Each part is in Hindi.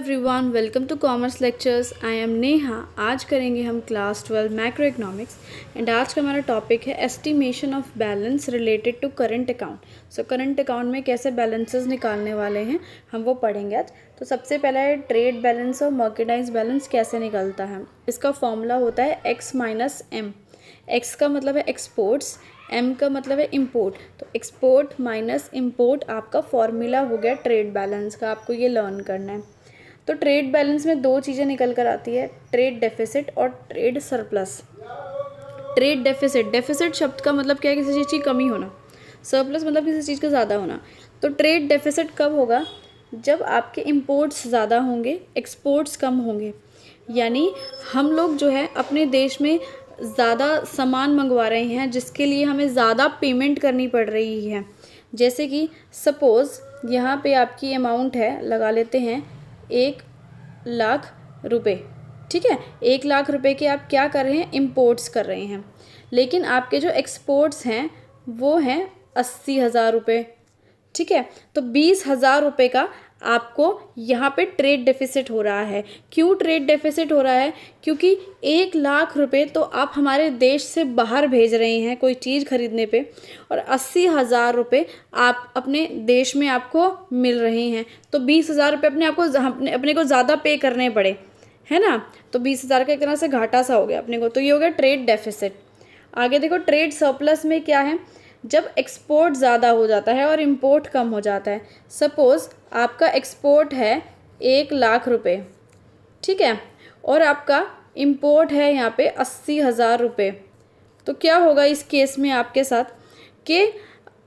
Everyone, welcome to commerce lectures. I am Neha. आज करेंगे हम क्लास 12 मैक्रो इकोनॉमिक्स एंड आज का हमारा टॉपिक है estimation of balance related to current account. So current account में कैसे बैलेंसेस निकालने वाले हैं हम वो पढ़ेंगे आज। तो सबसे पहला है ट्रेड बैलेंस और मर्केंडाइज बैलेंस कैसे निकलता है। इसका फॉर्मूला होता है एक्स माइनस एम। एक्स का मतलब है एक्सपोर्ट्स, एम का मतलब है इम्पोर्ट। तो एक्सपोर्ट माइनस इम्पोर्ट आपका फॉर्मूला हो गया ट्रेड बैलेंस का। आपको ये लर्न करना है। तो ट्रेड बैलेंस में दो चीज़ें निकल कर आती है, ट्रेड डेफिसिट और trade surplus. Trade deficit, deficit शब्द का मतलब क्या है, किसी चीज़ की कमी होना। सरप्लस मतलब किसी चीज़ का ज़्यादा होना। तो ट्रेड डेफिसिट कब होगा, जब आपके इंपोर्ट्स ज़्यादा होंगे, एक्सपोर्ट्स कम होंगे। यानी हम लोग जो है अपने देश में ज़्यादा सामान मंगवा रहे हैं जिसके लिए हमें ज़्यादा पेमेंट करनी पड़ रही है। जैसे कि सपोज़ यहाँ पे आपकी अमाउंट है, लगा लेते हैं 1,00,000 रुपये। ठीक है, 1,00,000 रुपये के आप क्या कर रहे हैं, इम्पोर्ट्स कर रहे हैं। लेकिन आपके जो एक्सपोर्ट्स हैं वो हैं 80,000 रुपये। ठीक है, तो 20,000 रुपये का आपको यहाँ पे ट्रेड डेफिसिट हो रहा है। क्यों ट्रेड डेफिसिट हो रहा है, क्योंकि 1,00,000 रुपये तो आप हमारे देश से बाहर भेज रहे हैं कोई चीज़ खरीदने पे, और 80,000 रुपये आप अपने देश में आपको मिल रहे हैं। तो 20,000 रुपये अपने को ज़्यादा पे करने पड़े, है ना। तो 20,000 का एक तरह से घाटा सा हो गया अपने को। तो ये हो गया ट्रेड डेफिसिट। आगे देखो, ट्रेड सरप्लस में क्या है, जब एक्सपोर्ट ज़्यादा हो जाता है और इम्पोर्ट कम हो जाता है। सपोज़ आपका एक्सपोर्ट है 1,00,000 रुपये, ठीक है, और आपका इम्पोर्ट है यहाँ पे 80,000 रुपये। तो क्या होगा इस केस में आपके साथ कि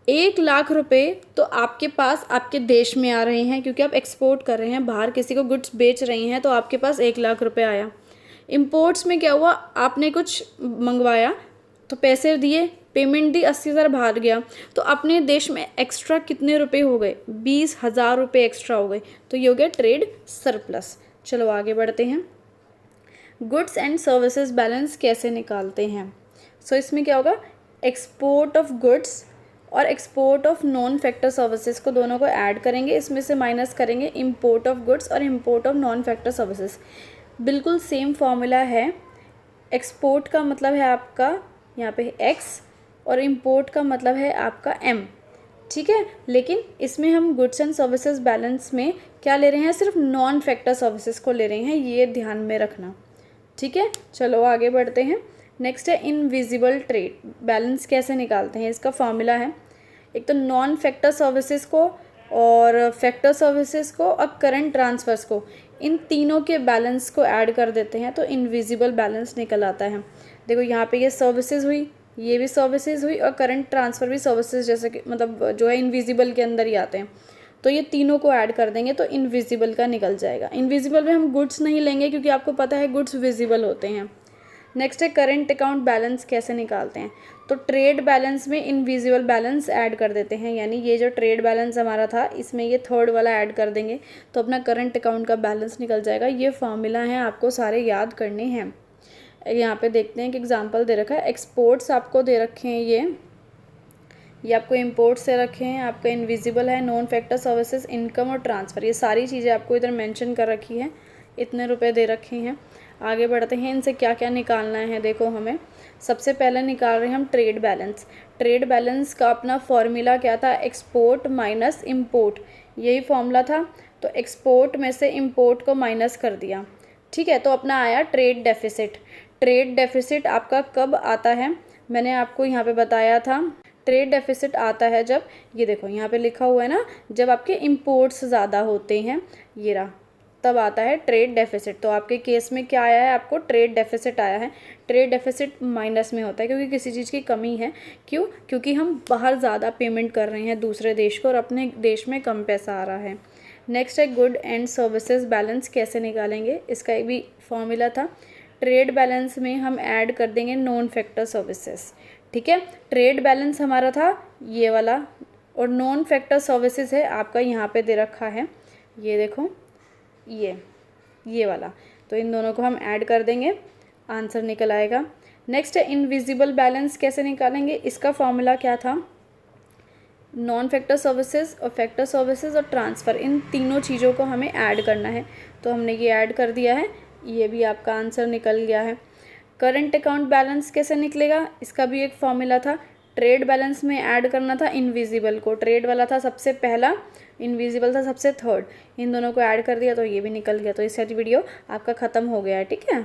1,00,000 रुपये तो आपके पास आपके देश में आ रहे हैं क्योंकि आप एक्सपोर्ट कर रहे हैं, बाहर किसी को गुड्स बेच रहे हैं, तो आपके पास 1,00,000 रुपये आया। इम्पोर्ट्स में क्या हुआ, आपने कुछ मंगवाया तो पैसे दिए, पेमेंट दी, 80,000 बाहर गया, तो अपने देश में एक्स्ट्रा कितने रुपए हो गए, 20,000 रुपये एक्स्ट्रा हो गए। तो ये हो गया ट्रेड सरप्लस। चलो आगे बढ़ते हैं। गुड्स एंड सर्विसेज बैलेंस कैसे निकालते हैं। सो इसमें क्या होगा, एक्सपोर्ट ऑफ गुड्स और export of non factor services को दोनों को ऐड करेंगे, इसमें से माइनस करेंगे इंपोर्ट ऑफ गुड्स और import of non factor services. बिल्कुल सेम फॉर्मूला है। एक्सपोर्ट का मतलब है आपका यहाँ पे एक्स और इंपोर्ट का मतलब है आपका एम। ठीक है, लेकिन इसमें हम गुड्स एंड सर्विसेज बैलेंस में क्या ले रहे हैं, सिर्फ नॉन फैक्टर सर्विसेज को ले रहे हैं, ये ध्यान में रखना। ठीक है, चलो आगे बढ़ते हैं। नेक्स्ट है इनविजिबल ट्रेड बैलेंस कैसे निकालते हैं। इसका फॉर्मूला है, एक तो नॉन फैक्टर सर्विसेज को और फैक्टर सर्विसेज को और करंट ट्रांसफर्स को, इन तीनों के बैलेंस को ऐड कर देते हैं तो इनविजिबल बैलेंस निकल आता है। देखो यहाँ पे ये सर्विसेज हुई, ये भी सर्विसेज हुई, और करंट ट्रांसफ़र भी सर्विसेज जैसे कि मतलब जो है इनविजिबल के अंदर ही आते हैं। तो ये तीनों को ऐड कर देंगे तो इनविजिबल का निकल जाएगा। इनविजिबल में हम गुड्स नहीं लेंगे क्योंकि आपको पता है गुड्स विजिबल होते हैं। नेक्स्ट है करंट अकाउंट बैलेंस कैसे निकालते हैं। तो ट्रेड बैलेंस में इनविजिबल बैलेंस ऐड कर देते हैं, यानी ये जो ट्रेड बैलेंस हमारा था इसमें ये थर्ड वाला ऐड कर देंगे तो अपना करंट अकाउंट का बैलेंस निकल जाएगा। ये फॉर्मूला है, आपको सारे याद करने हैं। यहाँ पे देखते हैं कि एग्जांपल दे रखा है, एक्सपोर्ट्स आपको दे रखे हैं, ये आपको इंपोर्ट्स दे रखे हैं, आपका इनविजिबल है, नॉन फैक्टर सर्विसेज, इनकम और ट्रांसफ़र, ये सारी चीज़ें आपको इधर मेंशन कर रखी है, इतने रुपए दे रखे हैं। आगे बढ़ते हैं, इनसे क्या क्या निकालना है। देखो हमें सबसे पहले निकाल रहे हैं हम ट्रेड बैलेंस। ट्रेड बैलेंस का अपना फॉर्मूला क्या था, एक्सपोर्ट माइनस इम्पोर्ट, यही फॉर्मूला था। तो एक्सपोर्ट में से इम्पोर्ट को माइनस कर दिया, ठीक है, तो अपना आया ट्रेड डेफिसिट। ट्रेड डेफिसिट आपका कब आता है, मैंने आपको यहाँ पे बताया था। ट्रेड डेफिसिट आता है जब, ये देखो यहाँ पे लिखा हुआ है ना, जब आपके इंपोर्ट्स ज़्यादा होते हैं, ये रहा, तब आता है ट्रेड डेफिसिट। तो आपके केस में क्या आया है, आपको ट्रेड डेफिसिट आया है। ट्रेड डेफिसिट माइनस में होता है क्योंकि किसी चीज़ की कमी है। क्यों, क्योंकि हम बाहर ज़्यादा पेमेंट कर रहे हैं दूसरे देश को और अपने देश में कम पैसा आ रहा है। नेक्स्ट है गुड एंड सर्विसेज बैलेंस कैसे निकालेंगे। इसका भी फॉर्मूला था, ट्रेड बैलेंस में हम ऐड कर देंगे नॉन फैक्टर सर्विसेज। ठीक है, ट्रेड बैलेंस हमारा था ये वाला और नॉन फैक्टर सर्विसेज है आपका यहाँ पे दे रखा है, ये देखो ये वाला। तो इन दोनों को हम ऐड कर देंगे, आंसर निकल आएगा। नेक्स्ट है इनविजिबल बैलेंस कैसे निकालेंगे। इसका फॉर्मूला क्या था, नॉन फैक्टर सर्विसेज और फैक्टर सर्विसेज और ट्रांसफ़र, इन तीनों चीज़ों को हमें ऐड करना है। तो हमने ये ऐड कर दिया है, ये भी आपका आंसर निकल गया है। करंट अकाउंट बैलेंस कैसे निकलेगा, इसका भी एक फॉर्मूला था। ट्रेड बैलेंस में ऐड करना था इनविजिबल को, ट्रेड वाला था सबसे पहला, इनविजिबल था सबसे थर्ड, इन दोनों को ऐड कर दिया तो ये भी निकल गया। तो इससे वीडियो आपका ख़त्म हो गया है, ठीक है।